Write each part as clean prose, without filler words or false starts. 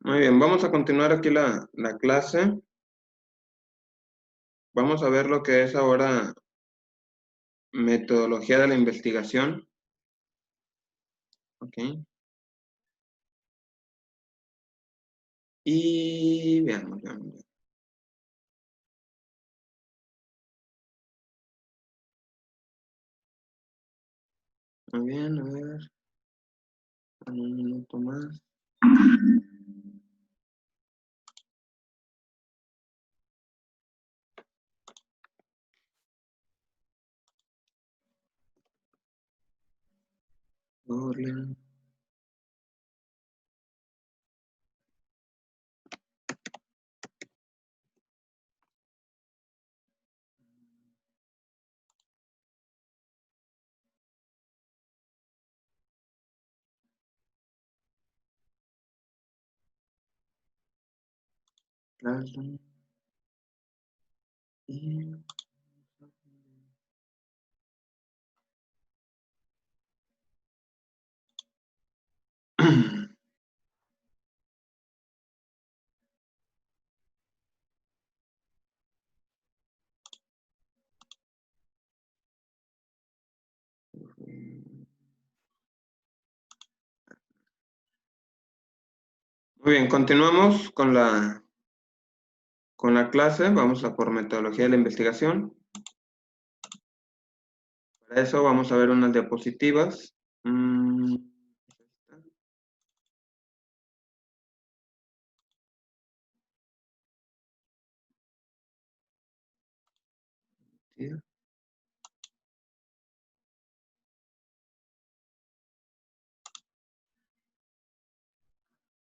Muy bien, vamos a continuar aquí la clase. Vamos a ver lo que es ahora metodología de la investigación. Ok. Y veamos. Muy bien, a ver. Un minuto más. Hola. Clase. Y... Muy bien, continuamos con la clase. Vamos a por metodología de la investigación. Para eso vamos a ver unas diapositivas.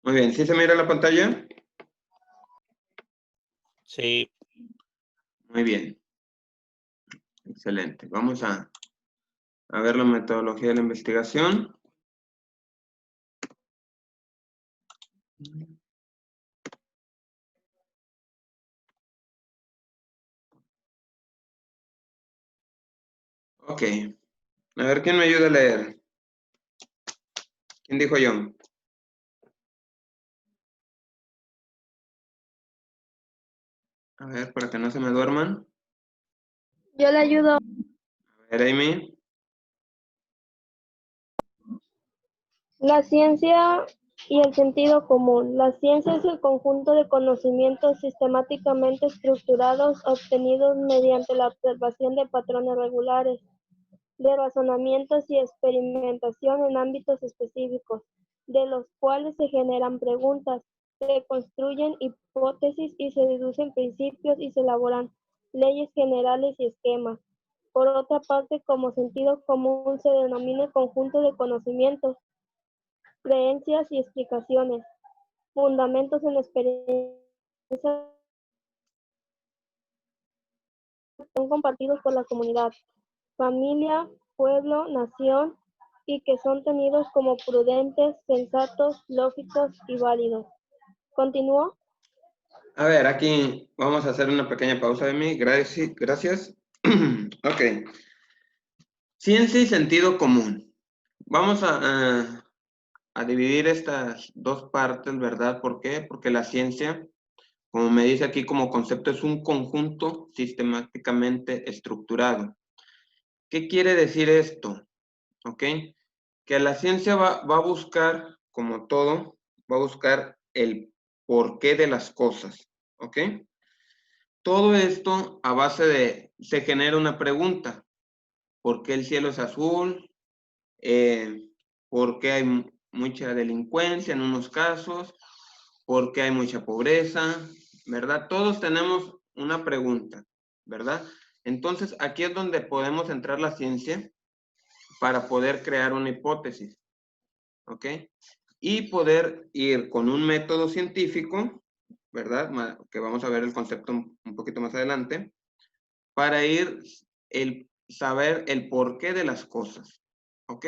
Muy bien, ¿sí se mira la pantalla? Sí. Muy bien. Excelente. Vamos a ver la metodología de la investigación. Ok. A ver, ¿quién me ayuda a leer? ¿Quién dijo yo? A ver, para que no se me duerman. Yo le ayudo. A ver, Amy. La ciencia y el sentido común. La ciencia es el conjunto de conocimientos sistemáticamente estructurados obtenidos mediante la observación de patrones regulares, de razonamientos y experimentación en ámbitos específicos, de los cuales se generan preguntas, se construyen hipótesis y se deducen principios y se elaboran leyes generales y esquemas. Por otra parte, como sentido común se denomina el conjunto de conocimientos, creencias y explicaciones, fundamentos en la experiencia son compartidos por la comunidad, familia, pueblo, nación, y que son tenidos como prudentes, sensatos, lógicos y válidos. ¿Continúo? A ver, aquí vamos a hacer una pequeña pausa de mí. Gracias. Ok. Ciencia y sentido común. Vamos a dividir estas dos partes, ¿verdad? ¿Por qué? Porque la ciencia, como me dice aquí como concepto, es un conjunto sistemáticamente estructurado. ¿Qué quiere decir esto? ¿Ok? Que la ciencia va a buscar, como todo, va a buscar el porqué de las cosas. ¿Ok? Todo esto a base de, se genera una pregunta. ¿Por qué el cielo es azul? ¿Por qué hay mucha delincuencia en unos casos? ¿Por qué hay mucha pobreza? ¿Verdad? Todos tenemos una pregunta, ¿verdad? Entonces, aquí es donde podemos entrar la ciencia para poder crear una hipótesis, ¿ok? Y poder ir con un método científico, ¿verdad? Que vamos a ver el concepto un poquito más adelante, para ir saber el porqué de las cosas, ¿ok?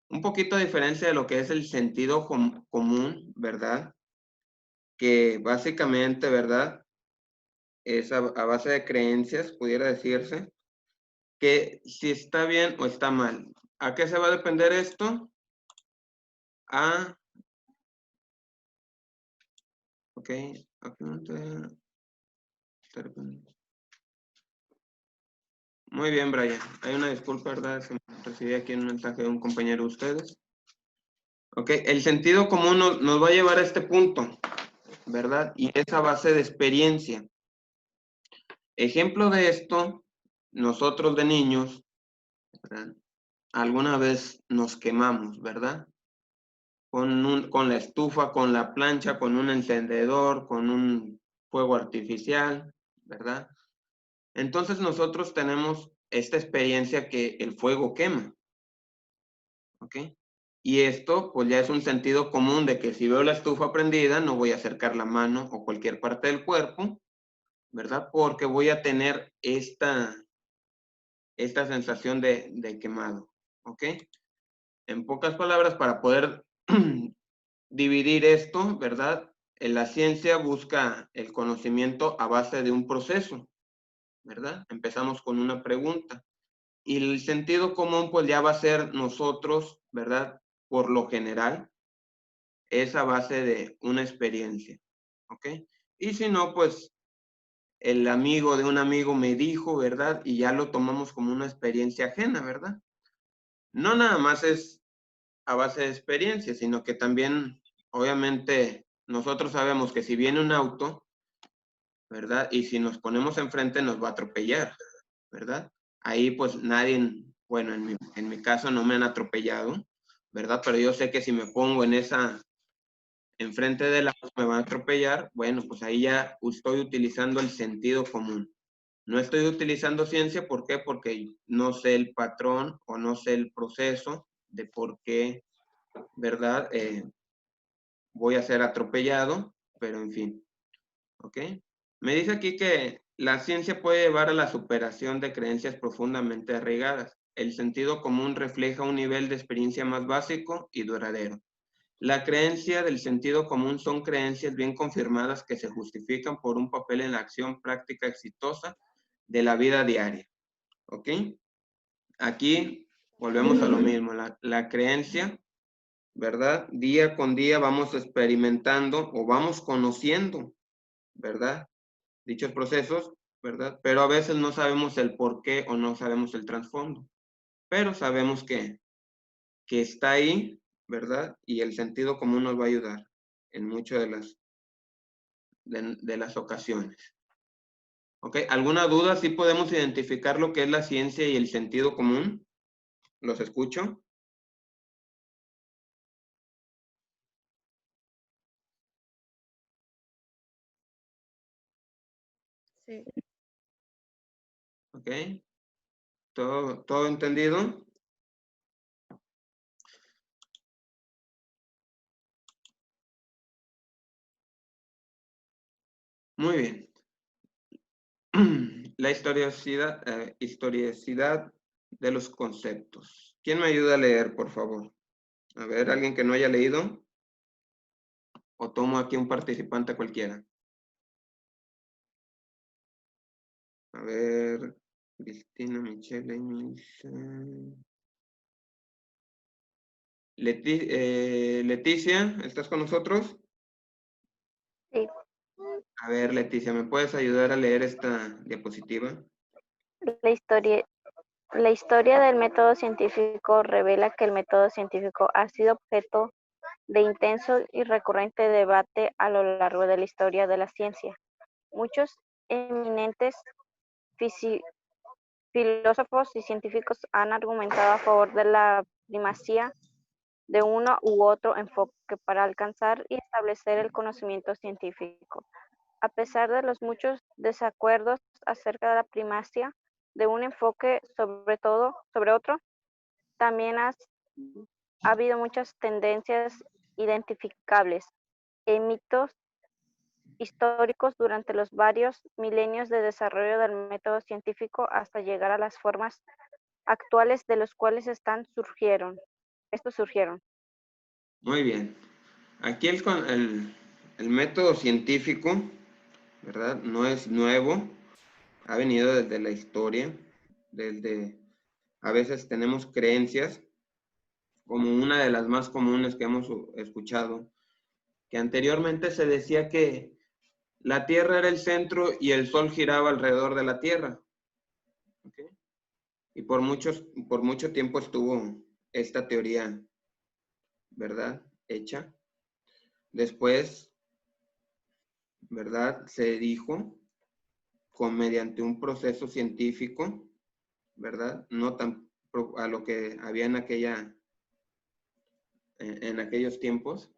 Un poquito a diferencia de lo que es el sentido común, ¿verdad? Que básicamente, ¿verdad? Es a base de creencias, pudiera decirse, que si está bien o está mal. ¿A qué se va a depender esto? A Ok. Muy bien, Brian. Hay una disculpa, ¿verdad? Se me recibí aquí un mensaje de un compañero de ustedes. Ok, el sentido común nos va a llevar a este punto, ¿verdad? Y esa base de experiencia. Ejemplo de esto, nosotros de niños, ¿verdad? Alguna vez nos quemamos, ¿verdad? Con la estufa, con la plancha, con un encendedor, con un fuego artificial, ¿verdad? Entonces nosotros tenemos esta experiencia que el fuego quema, ¿ok? Y esto pues ya es un sentido común de que si veo la estufa prendida no voy a acercar la mano o cualquier parte del cuerpo, ¿verdad? Porque voy a tener esta sensación de quemado, ¿ok? En pocas palabras, para poder dividir esto, ¿verdad? En la ciencia busca el conocimiento a base de un proceso, ¿verdad? Empezamos con una pregunta. Y el sentido común, pues ya va a ser nosotros, ¿verdad? Por lo general, es a base de una experiencia, ¿ok? Y si no, pues el amigo de un amigo me dijo, ¿verdad? Y ya lo tomamos como una experiencia ajena, ¿verdad? No nada más es a base de experiencia, sino que también, obviamente, nosotros sabemos que si viene un auto, ¿verdad? Y si nos ponemos enfrente nos va a atropellar, ¿verdad? Ahí pues nadie, bueno, en mi caso no me han atropellado, ¿verdad? Pero yo sé que si me pongo enfrente del auto me van a atropellar, bueno, pues ahí ya estoy utilizando el sentido común. No estoy utilizando ciencia, ¿por qué? Porque no sé el patrón o no sé el proceso de por qué, ¿verdad? Voy a ser atropellado, pero en fin, ¿ok? Me dice aquí que la ciencia puede llevar a la superación de creencias profundamente arraigadas. El sentido común refleja un nivel de experiencia más básico y duradero. La creencia del sentido común son creencias bien confirmadas que se justifican por un papel en la acción práctica exitosa de la vida diaria. ¿Ok? Aquí volvemos a lo mismo. La creencia, ¿verdad? Día con día vamos experimentando o vamos conociendo, ¿verdad? Dichos procesos, ¿verdad? Pero a veces no sabemos el por qué o no sabemos el trasfondo. Pero sabemos que está ahí, ¿verdad? Y el sentido común nos va a ayudar en muchas de las ocasiones. ¿Ok? ¿Alguna duda? ¿Sí podemos identificar lo que es la ciencia y el sentido común? ¿Los escucho? Sí. ¿Ok? ¿Todo entendido? Muy bien. La historicidad de los conceptos. ¿Quién me ayuda a leer, por favor? A ver, ¿alguien que no haya leído? ¿O tomo aquí un participante cualquiera? A ver, Cristina, Michelle, Leticia, ¿estás con nosotros? Sí. A ver, Leticia, ¿me puedes ayudar a leer esta diapositiva? La historia, la historia del método científico revela que el método científico ha sido objeto de intenso y recurrente debate a lo largo de la historia de la ciencia. Muchos eminentes filósofos y científicos han argumentado a favor de la primacía de uno u otro enfoque para alcanzar y establecer el conocimiento científico. A pesar de los muchos desacuerdos acerca de la primacía de un enfoque sobre otro, también ha habido muchas tendencias identificables en mitos históricos durante los varios milenios de desarrollo del método científico hasta llegar a las formas actuales de los cuales estos surgieron. Muy bien. Aquí el método científico, ¿verdad? No es nuevo, ha venido desde la historia, a veces tenemos creencias, como una de las más comunes que hemos escuchado, que anteriormente se decía que la Tierra era el centro y el Sol giraba alrededor de la Tierra. ¿Okay? Y por mucho tiempo estuvo esta teoría, ¿verdad? Hecha. Después, ¿verdad? Se dijo mediante un proceso científico, ¿verdad? No tan a lo que había en aquellos tiempos,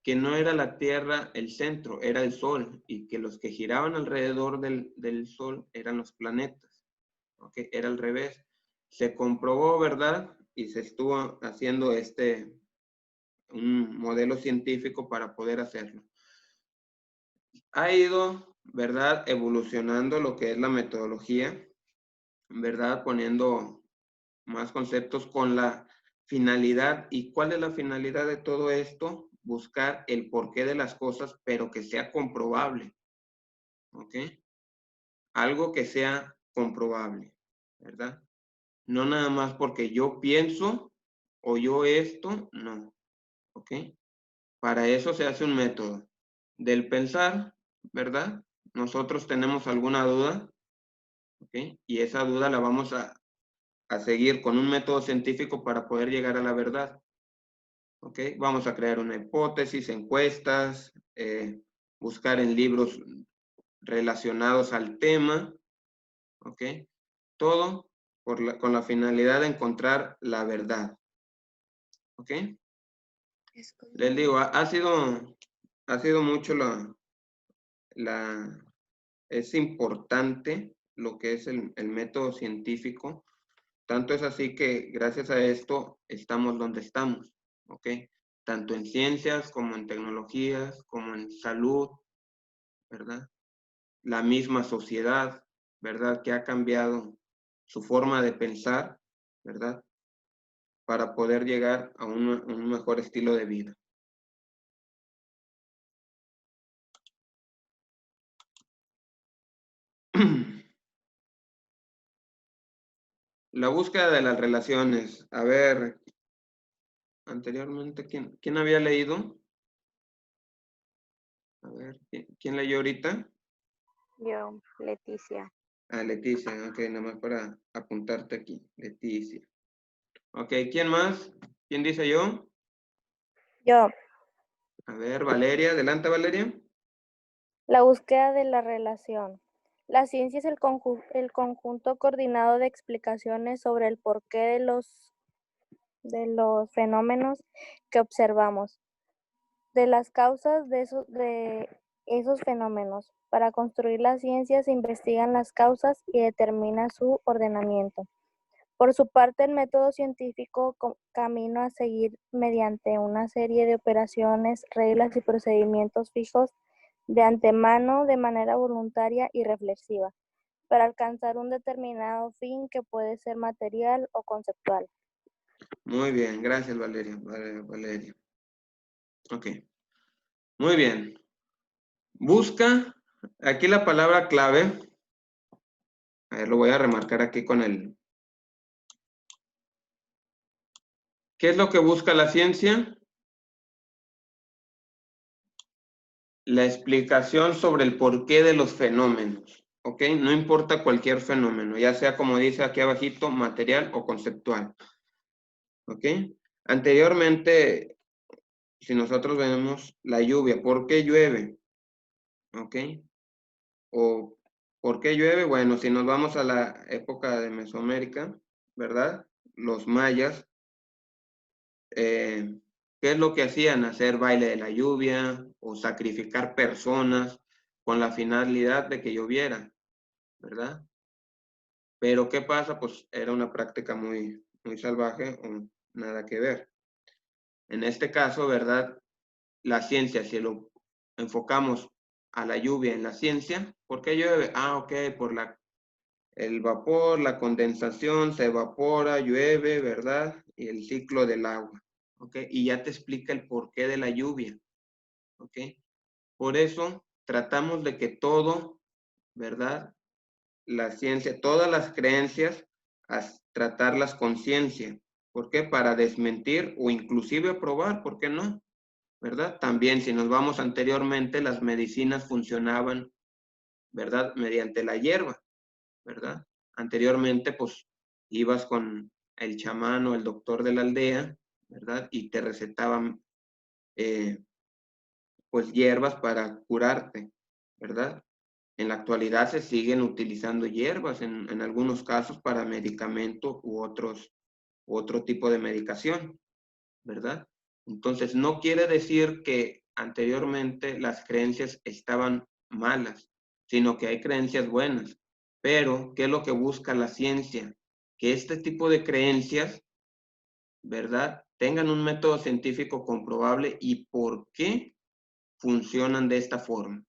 que no era la Tierra el centro, era el Sol, y que los que giraban alrededor del Sol eran los planetas. ¿Okay? Era al revés. Se comprobó, ¿verdad? Y se estuvo haciendo un modelo científico para poder hacerlo. Ha ido, ¿verdad? Evolucionando lo que es la metodología, ¿verdad? Poniendo más conceptos con la finalidad. ¿Y cuál es la finalidad de todo esto? Buscar el porqué de las cosas, pero que sea comprobable. ¿Ok? Algo que sea comprobable, ¿verdad? No nada más porque yo pienso o yo esto, no. ¿Ok? Para eso se hace un método. Del pensar, ¿verdad? Nosotros tenemos alguna duda, ¿ok? Y esa duda la vamos a seguir con un método científico para poder llegar a la verdad. ¿Ok? Vamos a crear una hipótesis, encuestas, buscar en libros relacionados al tema, ¿ok? Todo con la finalidad de encontrar la verdad, ¿ok? Les digo, ha sido mucho es importante lo que es el método científico. Tanto es así que gracias a esto estamos donde estamos, ¿ok? Tanto en ciencias como en tecnologías, como en salud, ¿verdad? La misma sociedad, ¿verdad? Que ha cambiado su forma de pensar, ¿verdad? Para poder llegar a un mejor estilo de vida. La búsqueda de las relaciones. A ver, anteriormente, ¿quién había leído? A ver, ¿quién leyó ahorita? Yo, Leticia. Ah, Leticia, ok, nada más para apuntarte aquí, Leticia. Ok, ¿quién más? ¿Quién dice yo? Yo, A ver, Valeria, adelante, Valeria. la búsqueda de la relación. La ciencia es el conjunto coordinado de explicaciones sobre el porqué de los fenómenos que observamos, de las causas de esos fenómenos. Para construir la ciencia se investigan las causas y determina su ordenamiento. Por su parte, el método científico camino a seguir mediante una serie de operaciones, reglas y procedimientos fijos de antemano de manera voluntaria y reflexiva, para alcanzar un determinado fin que puede ser material o conceptual. Muy bien, gracias, Valeria. Valeria. Ok, muy bien. Busca, aquí la palabra clave, a ver, lo voy a remarcar aquí con el... ¿Qué es lo que busca la ciencia? La explicación sobre el porqué de los fenómenos, ¿ok? No importa cualquier fenómeno, ya sea como dice aquí abajito, material o conceptual, ¿ok? Anteriormente, si nosotros vemos la lluvia, ¿por qué llueve? ¿Ok? O ¿por qué llueve? Bueno, si nos vamos a la época de Mesoamérica, ¿verdad? Los mayas, ¿qué es lo que hacían? Hacer baile de la lluvia o sacrificar personas con la finalidad de que lloviera, ¿verdad? Pero ¿qué pasa? Pues era una práctica muy, muy salvaje o nada que ver. En este caso, ¿verdad? La ciencia, si lo enfocamos a la lluvia en la ciencia, ¿por qué llueve? Ah, ok, por el vapor, la condensación, se evapora, llueve, ¿verdad? Y el ciclo del agua, ¿ok? Y ya te explica el porqué de la lluvia, ¿ok? Por eso tratamos de que todo, ¿verdad? La ciencia, todas las creencias, tratarlas con ciencia. ¿Por qué? Para desmentir o inclusive probar, ¿por qué no? ¿verdad? También si nos vamos anteriormente, las medicinas funcionaban, ¿verdad? Mediante la hierba, ¿verdad? Anteriormente, pues, ibas con el chamán o el doctor de la aldea, ¿verdad? Y te recetaban, pues, hierbas para curarte, ¿verdad? En la actualidad se siguen utilizando hierbas en algunos casos para medicamento u otro tipo de medicación, ¿verdad? Entonces, no quiere decir que anteriormente las creencias estaban malas, sino que hay creencias buenas. Pero, ¿qué es lo que busca la ciencia? Que este tipo de creencias, ¿verdad?, tengan un método científico comprobable y por qué funcionan de esta forma.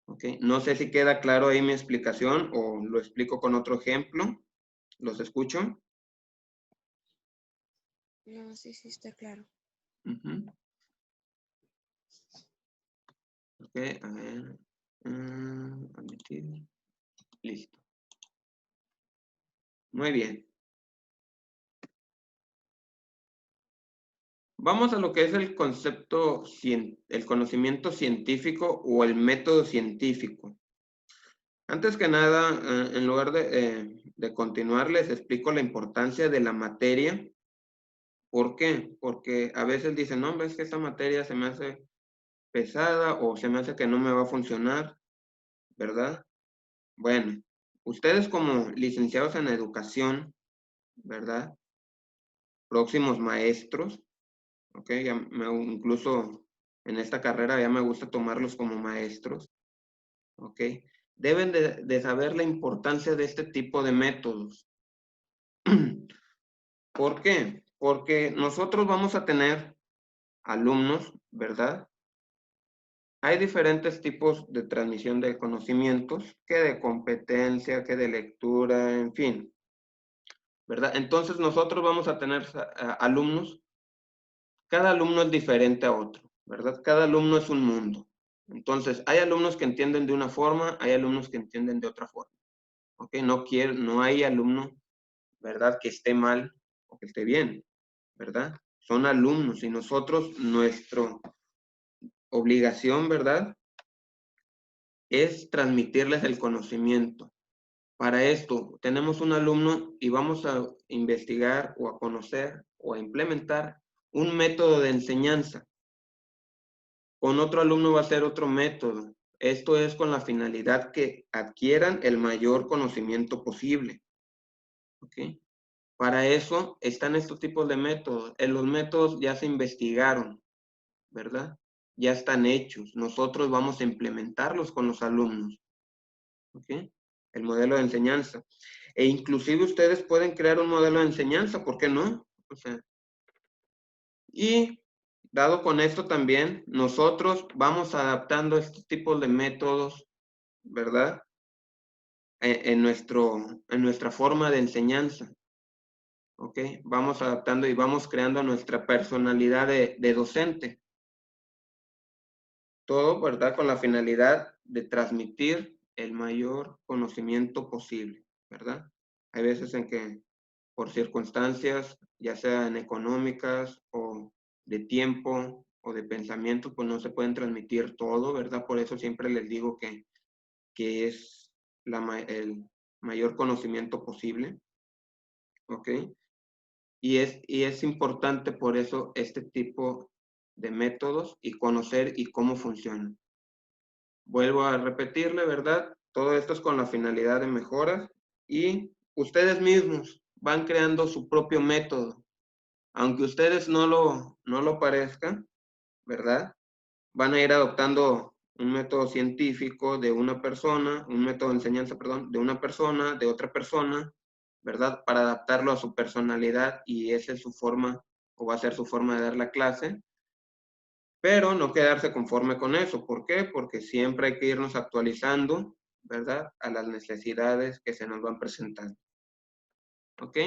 ¿Ok? No sé si queda claro ahí mi explicación o lo explico con otro ejemplo. ¿Los escucho? No, sí, sí, está claro. Uh-huh. Ok, a ver. Admitir. Listo. Muy bien. Vamos a lo que es el concepto, el conocimiento científico o el método científico. Antes que nada, en lugar de continuar, les explico la importancia de la materia. ¿Por qué? Porque a veces dicen, no, ves que esta materia se me hace pesada o se me hace que no me va a funcionar, ¿verdad? Bueno, ustedes como licenciados en educación, ¿verdad? Próximos maestros, ¿ok? Incluso en esta carrera ya me gusta tomarlos como maestros, ¿ok? Deben de saber la importancia de este tipo de métodos. ¿Por qué? Porque nosotros vamos a tener alumnos, ¿verdad? Hay diferentes tipos de transmisión de conocimientos, que de competencia, que de lectura, en fin, ¿verdad? Entonces nosotros vamos a tener alumnos, cada alumno es diferente a otro, ¿verdad? Cada alumno es un mundo. Entonces, hay alumnos que entienden de una forma, hay alumnos que entienden de otra forma, ¿ok? No hay alumno, ¿verdad?, que esté mal o que esté bien, ¿verdad? Son alumnos y nosotros, nuestra obligación, ¿verdad?, es transmitirles el conocimiento. Para esto, tenemos un alumno y vamos a investigar o a conocer o a implementar un método de enseñanza. Con otro alumno va a ser otro método. Esto es con la finalidad que adquieran el mayor conocimiento posible. ¿Ok? Para eso están estos tipos de métodos. Los métodos ya se investigaron, ¿verdad? Ya están hechos. Nosotros vamos a implementarlos con los alumnos. ¿Ok? El modelo de enseñanza. E inclusive ustedes pueden crear un modelo de enseñanza, ¿por qué no? O sea, y dado con esto también, nosotros vamos adaptando estos tipos de métodos, ¿verdad? En nuestra forma de enseñanza. ¿Ok? Vamos adaptando y vamos creando nuestra personalidad de docente. Todo, ¿verdad?, con la finalidad de transmitir el mayor conocimiento posible, ¿verdad? Hay veces en que por circunstancias, ya sean económicas o de tiempo o de pensamiento, pues no se pueden transmitir todo, ¿verdad? Por eso siempre les digo que es el mayor conocimiento posible, ¿ok? Y es importante por eso este tipo de métodos y conocer y cómo funcionan. Vuelvo a repetirle, ¿verdad? Todo esto es con la finalidad de mejoras y ustedes mismos van creando su propio método. Aunque ustedes no lo parezcan, ¿verdad? Van a ir adoptando un método científico de una persona, un método de enseñanza, perdón, de una persona, de otra persona, ¿verdad? Para adaptarlo a su personalidad y esa es su forma o va a ser su forma de dar la clase. Pero no quedarse conforme con eso. ¿Por qué? Porque siempre hay que irnos actualizando, ¿verdad?, a las necesidades que se nos van presentando. ¿Ok?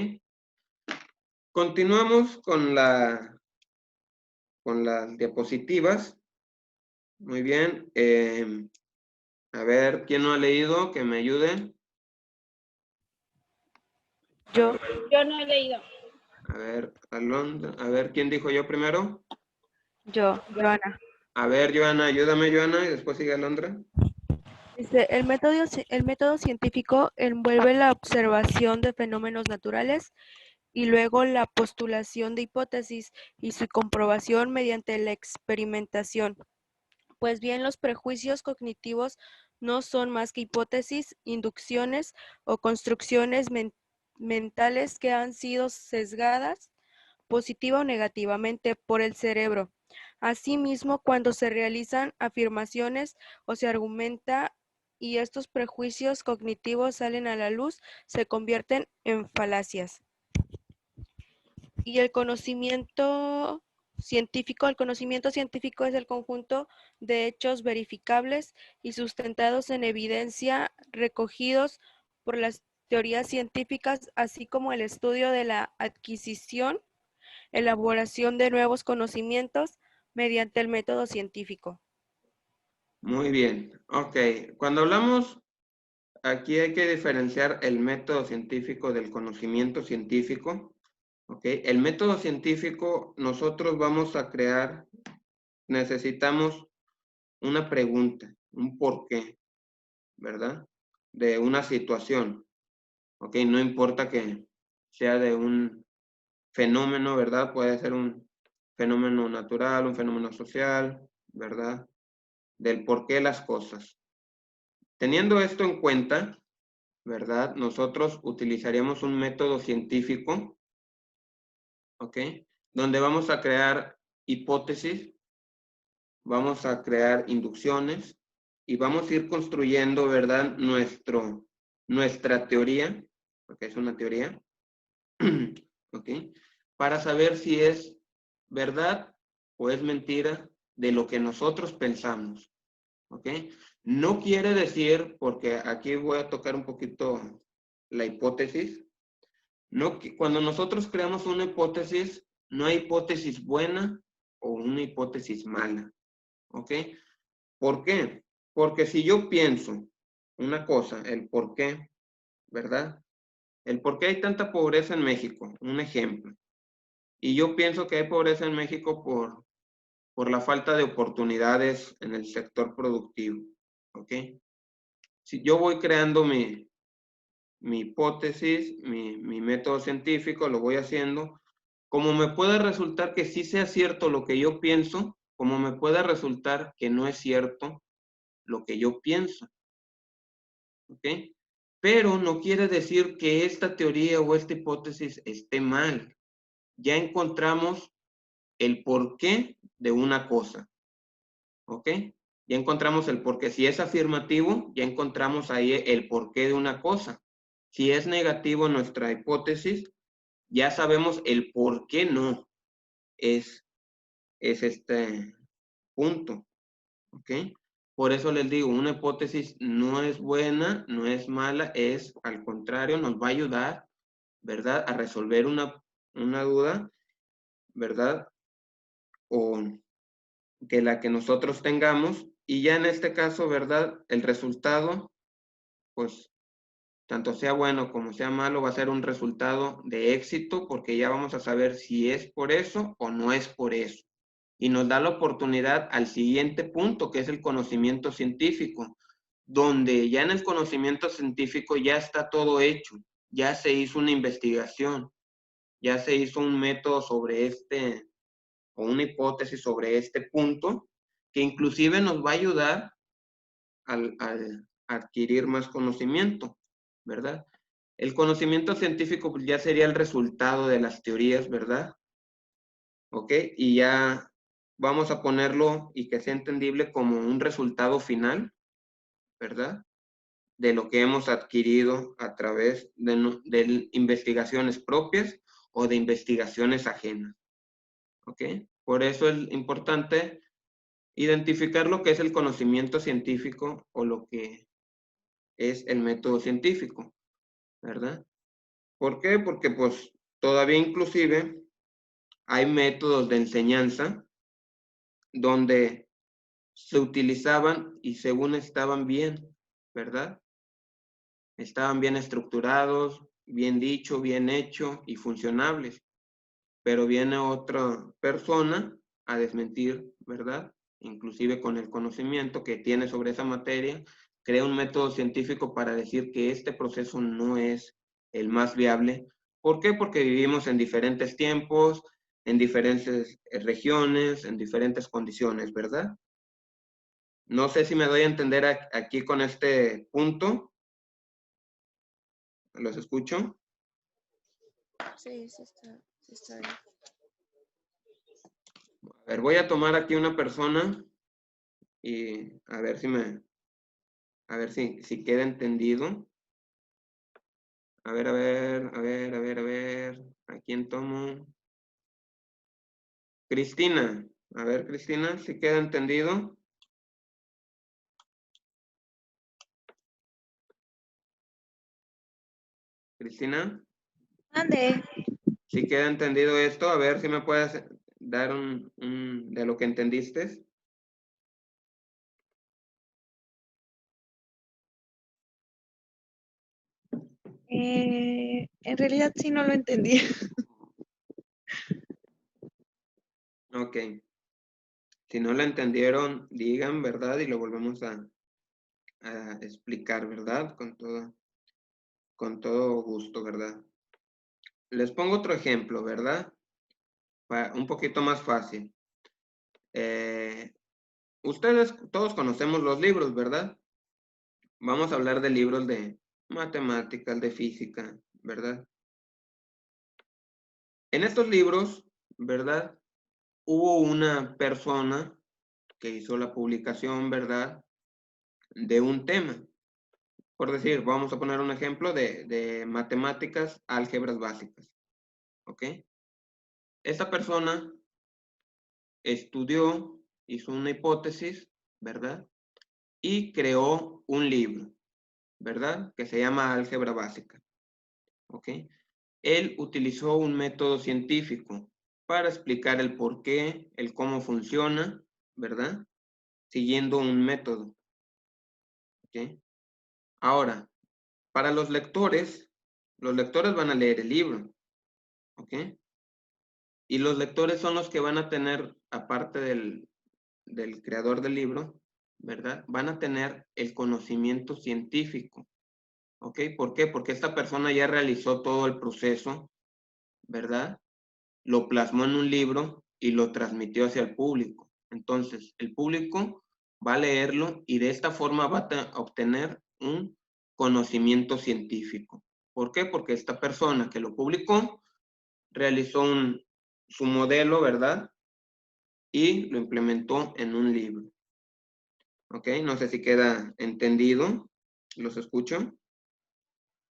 Continuamos con las diapositivas. Muy bien. A ver, ¿quién no ha leído? Que me ayude. Yo no he leído. A ver, Alondra. A ver, ¿quién dijo yo primero? Joana. A ver, Joana, ayúdame, Joana, y después sigue Alondra. Dice, el método científico envuelve la observación de fenómenos naturales y luego la postulación de hipótesis y su comprobación mediante la experimentación. Pues bien, los prejuicios cognitivos no son más que hipótesis, inducciones o construcciones mentales que han sido sesgadas positiva o negativamente por el cerebro. Asimismo, cuando se realizan afirmaciones o se argumenta y estos prejuicios cognitivos salen a la luz, se convierten en falacias. Y el conocimiento científico es el conjunto de hechos verificables y sustentados en evidencia recogidos por las teorías científicas, así como el estudio de la adquisición, elaboración de nuevos conocimientos mediante el método científico. Muy bien, ok. Cuando hablamos, aquí hay que diferenciar el método científico del conocimiento científico. Ok, el método científico, nosotros vamos a crear, necesitamos una pregunta, un porqué, ¿verdad? De una situación. Ok, no importa que sea de un fenómeno, ¿verdad? Puede ser un fenómeno natural, un fenómeno social, ¿verdad? Del por qué las cosas. Teniendo esto en cuenta, ¿verdad? Nosotros utilizaríamos un método científico, ¿ok? Donde vamos a crear hipótesis, vamos a crear inducciones y vamos a ir construyendo, ¿verdad? Nuestra teoría, porque es una teoría, ¿ok? Para saber si es verdad o es mentira de lo que nosotros pensamos, ¿ok? No quiere decir, porque aquí voy a tocar un poquito la hipótesis, no, cuando nosotros creamos una hipótesis, no hay hipótesis buena o una hipótesis mala, ¿ok? ¿Por qué? Porque si yo pienso una cosa, el por qué, ¿verdad? El por qué hay tanta pobreza en México, un ejemplo. Y yo pienso que hay pobreza en México por la falta de oportunidades en el sector productivo, ¿ok? Si yo voy creando mi hipótesis, mi método científico, lo voy haciendo, como me puede resultar que sí sea cierto lo que yo pienso, como me puede resultar que no es cierto lo que yo pienso, ¿ok? Pero no quiere decir que esta teoría o esta hipótesis esté mal. Ya encontramos el porqué de una cosa, ¿ok? Ya encontramos el porqué. Si es afirmativo, ya encontramos ahí el porqué de una cosa. Si es negativo nuestra hipótesis, ya sabemos el por qué no es este punto, ¿ok? Por eso les digo, una hipótesis no es buena, no es mala, es al contrario, nos va a ayudar, ¿verdad? A resolver una duda, ¿verdad? O que la que nosotros tengamos. Y ya en este caso, ¿verdad? El resultado, pues, tanto sea bueno como sea malo, va a ser un resultado de éxito porque ya vamos a saber si es por eso o no es por eso. Y nos da la oportunidad al siguiente punto, que es el conocimiento científico, donde ya en el conocimiento científico ya está todo hecho, ya se hizo una investigación, ya se hizo un método sobre o una hipótesis sobre este punto, que inclusive nos va a ayudar al adquirir más conocimiento, ¿verdad? El conocimiento científico pues, ya sería el resultado de las teorías, ¿verdad? ¿Ok? Y ya vamos a ponerlo y que sea entendible como un resultado final, ¿verdad? De lo que hemos adquirido a través de investigaciones propias o de investigaciones ajenas. ¿Ok? Por eso es importante identificar lo que es el conocimiento científico o lo que es el método científico, ¿verdad? ¿Por qué? Porque pues todavía inclusive hay métodos de enseñanza donde se utilizaban y según estaban bien, ¿verdad? Estaban bien estructurados, bien dicho, bien hecho y funcionables. Pero viene otra persona a desmentir, ¿verdad? Inclusive con el conocimiento que tiene sobre esa materia, crea un método científico para decir que este proceso no es el más viable. ¿Por qué? Porque vivimos en diferentes tiempos, en diferentes regiones, en diferentes condiciones, ¿verdad? No sé si me doy a entender aquí con este punto. ¿Los escucho? Sí, sí está bien. A ver, voy a tomar aquí una persona y a ver si queda entendido. A ver. ¿A quién tomo? Cristina. A ver, Cristina, si queda entendido. Cristina, Ande. si queda entendido esto, a ver si me puedes dar de lo que entendiste. En realidad sí no lo entendí. Ok. Si no lo entendieron, digan, ¿verdad? Y lo volvemos a explicar, ¿verdad? Con todo gusto, ¿verdad? Les pongo otro ejemplo, ¿verdad? Un poquito más fácil. Ustedes todos conocemos los libros, ¿verdad? Vamos a hablar de libros de matemáticas, de física, ¿verdad? En estos libros, ¿verdad? Hubo una persona que hizo la publicación, ¿verdad? De un tema. Por decir, vamos a poner un ejemplo de matemáticas, álgebras básicas. ¿Ok? Esta persona estudió, hizo una hipótesis, ¿verdad? Y creó un libro, ¿verdad? Que se llama Álgebra Básica. ¿Ok? Él utilizó un método científico para explicar el por qué, el cómo funciona, ¿verdad? Siguiendo un método. ¿Ok? Ahora, para los lectores van a leer el libro. ¿Ok? Y los lectores son los que van a tener, aparte del creador del libro, ¿verdad? Van a tener el conocimiento científico. ¿Ok? ¿Por qué? Porque esta persona ya realizó todo el proceso, ¿verdad? Lo plasmó en un libro y lo transmitió hacia el público. Entonces, el público va a leerlo y de esta forma va a obtener un conocimiento científico. ¿Por qué? Porque esta persona que lo publicó realizó su modelo, ¿verdad? Y lo implementó en un libro. ¿Ok? No sé si queda entendido. ¿Los escucho?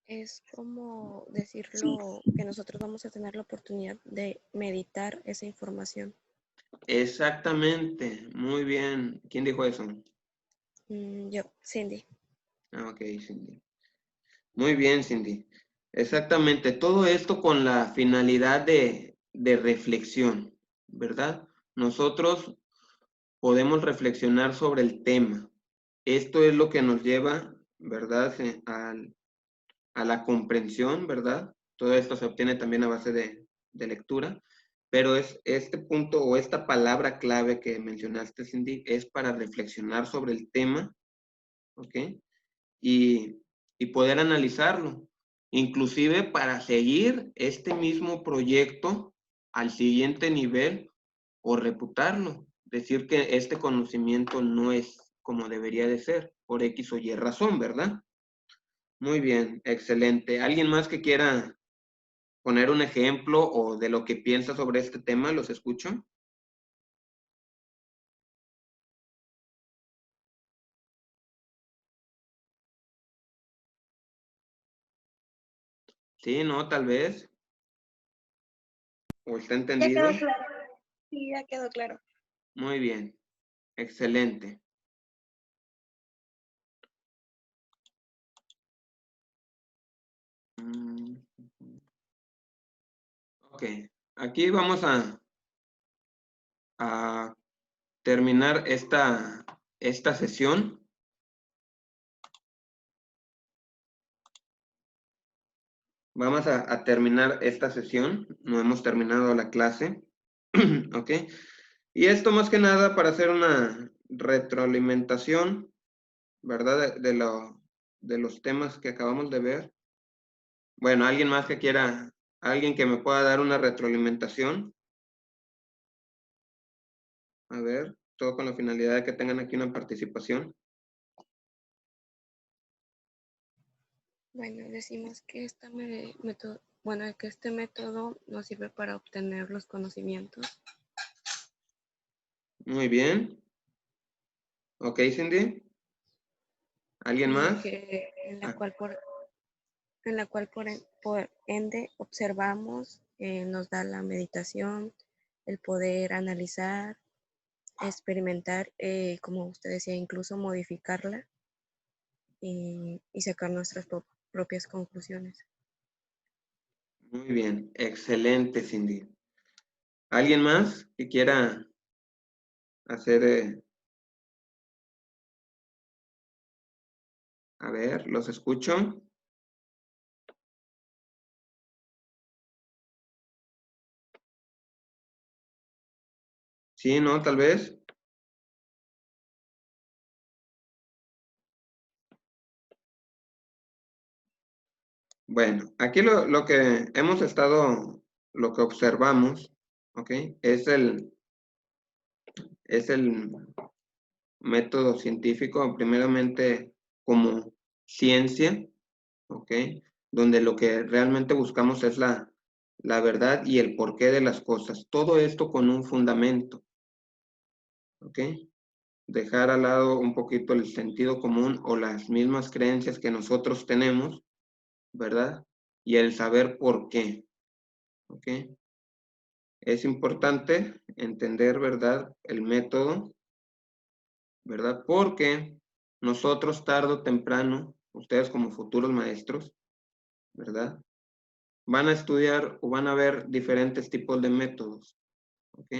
Es como decirlo que nosotros vamos a tener la oportunidad de meditar esa información. Exactamente. Muy bien. ¿Quién dijo eso? Yo, Cindy. Ok, Cindy. Muy bien, Cindy. Exactamente. Todo esto con la finalidad de reflexión, ¿verdad? Nosotros podemos reflexionar sobre el tema. Esto es lo que nos lleva, ¿verdad? A la comprensión, ¿verdad? Todo esto se obtiene también a base de lectura, pero es este punto o esta palabra clave que mencionaste, Cindy, es para reflexionar sobre el tema, ¿ok? Y, y poder analizarlo, inclusive para seguir este mismo proyecto al siguiente nivel o reputarlo, decir que este conocimiento no es como debería de ser, por X o Y razón, ¿verdad? Muy bien, excelente. ¿Alguien más que quiera poner un ejemplo o de lo que piensa sobre este tema? ¿Los escucho? Sí, no, tal vez. ¿O está Ya entendido? quedó claro. Sí, ya quedó claro. Muy bien, excelente. Ok, aquí vamos a terminar esta sesión. Vamos a terminar esta sesión. No hemos terminado la clase. Ok. Y esto más que nada para hacer una retroalimentación, ¿verdad? De los temas que acabamos de ver. Bueno, alguien más que quiera, alguien que me pueda dar una retroalimentación. A ver, todo con la finalidad de que tengan aquí una participación. Bueno, decimos que que este método nos sirve para obtener los conocimientos. Muy bien. Ok, Cindy. ¿Alguien más? En la cual por ende observamos, nos da la meditación, el poder analizar, experimentar, como usted decía, incluso modificarla y sacar nuestras propias conclusiones. Muy bien, excelente, Cindy. ¿Alguien más que quiera hacer? A ver, los escucho. Sí, ¿no? Tal vez. Bueno, aquí lo que hemos estado, lo que observamos, ¿ok? Es el método científico, primeramente como ciencia, ¿ok? Donde lo que realmente buscamos es la verdad y el porqué de las cosas. Todo esto con un fundamento, ¿ok? Dejar al lado un poquito el sentido común o las mismas creencias que nosotros tenemos, ¿verdad? Y el saber por qué, ¿ok? Es importante entender, ¿verdad? El método, ¿verdad? Porque nosotros tarde o temprano, ustedes como futuros maestros, ¿verdad? Van a estudiar o van a ver diferentes tipos de métodos, ¿ok?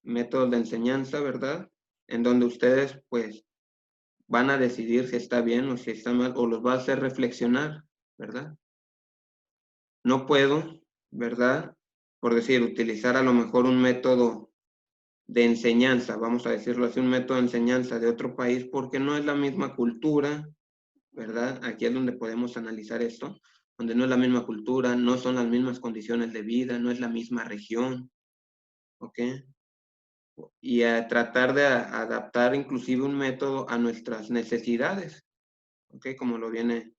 Métodos de enseñanza, ¿verdad? En donde ustedes, pues, van a decidir si está bien o si está mal, o los va a hacer reflexionar, ¿verdad? No puedo, ¿verdad? Por decir, utilizar a lo mejor un método de enseñanza, vamos a decirlo así, un método de enseñanza de otro país, porque no es la misma cultura, ¿verdad? Aquí es donde podemos analizar esto, donde no es la misma cultura, no son las mismas condiciones de vida, no es la misma región, ¿ok? Y a tratar de adaptar inclusive un método a nuestras necesidades, ¿ok? Como lo viene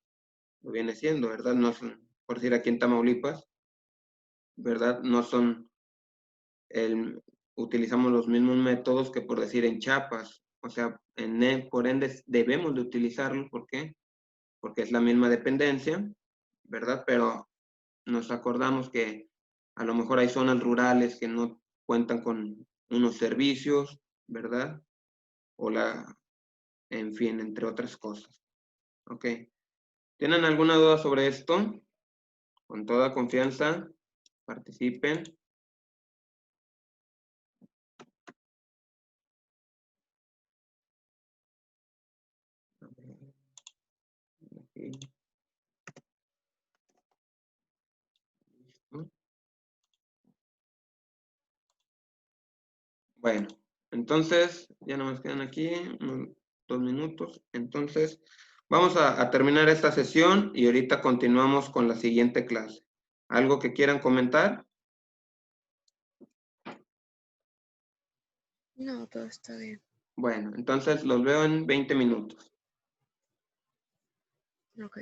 siendo, ¿verdad? No son, por decir aquí en Tamaulipas, ¿verdad? No son, utilizamos los mismos métodos que por decir en Chiapas, o sea, por ende debemos de utilizarlo, ¿por qué? Porque es la misma dependencia, ¿verdad? Pero nos acordamos que a lo mejor hay zonas rurales que no cuentan con unos servicios, ¿verdad? En fin, entre otras cosas. ¿Ok? ¿Tienen alguna duda sobre esto? Con toda confianza, participen. Aquí. ¿No? Bueno, entonces, ya no nos quedan aquí unos 2 minutos. Entonces, vamos a terminar esta sesión y ahorita continuamos con la siguiente clase. ¿Algo que quieran comentar? No, todo está bien. Bueno, entonces los veo en 20 minutos. Ok.